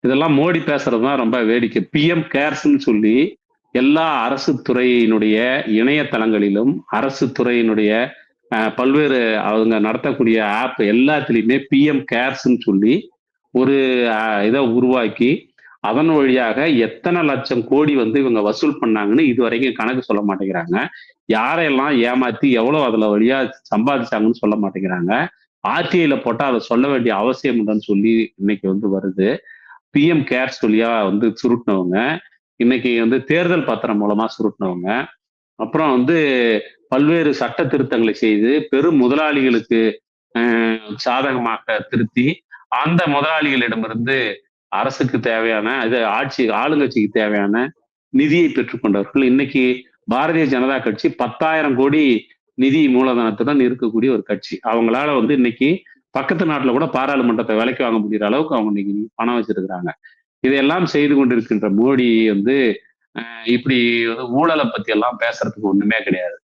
இதெல்லாம் மோடி பேசுறது தான் ரொம்ப வேடிக்கை. பிஎம் கேர்ஸ்ன்னு சொல்லி எல்லா அரசு துறையினுடைய இணையதளங்களிலும், அரசு துறையினுடைய பல்வேறு அவங்க நடத்தக்கூடிய ஆப் எல்லாத்துலயுமே பிஎம் கேர்ஸ்ன்னு சொல்லி ஒரு இத உருவாக்கி, அதன் வழியாக எத்தன லட்சம் கோடி வந்து இவங்க வசூல் பண்ணாங்கன்னு இதுவரைக்கும் கணக்கு சொல்ல மாட்டேங்கிறாங்க. யாரையெல்லாம் ஏமாத்தி எவ்வளோ அதுல வழியா சம்பாதிச்சாங்கன்னு சொல்ல மாட்டேங்கிறாங்க. ஆர்டிஐல போட்டா அத சொல்ல வேண்டிய அவசியம் இல்லன்னு சொல்லி இன்னைக்கு வந்து வருது. பிஎம் கேர்ஸ் வழியா வந்து சுருட்டுனவங்க, இன்னைக்கு வந்து தேர்தல் பத்திரம் மூலமா சுருட்டுனவங்க, அப்புறம் வந்து பல்வேறு சட்ட திருத்தங்களை செய்து பெரும் முதலாளிகளுக்கு அ சாதகமாக திருத்தி, அந்த முதலாளிகளிடமிருந்து அரசுக்கு தேவையான ஆளுங்கட்சிக்கு தேவையான நிதியை பெற்றுக்கொண்டவர்கள். இன்னைக்கு பாரதிய ஜனதா கட்சி 10,000 கோடி நிதி மூலதனத்துடன் இருக்கக்கூடிய ஒரு கட்சி. அவங்களால வந்து இன்னைக்கு பக்கத்து நாட்டுல கூட பாராளுமன்றத்த விலைக்கு வாங்க முடியிற அளவுக்கு அவங்க இன்னைக்கு பணம் வச்சிருக்கிறாங்க. இதையெல்லாம் செய்து கொண்டிருக்கின்ற மோடி வந்து இப்படி வந்து ஊழல பத்தி எல்லாம் பேசுறதுக்கு ஒண்ணுமே கிடையாது.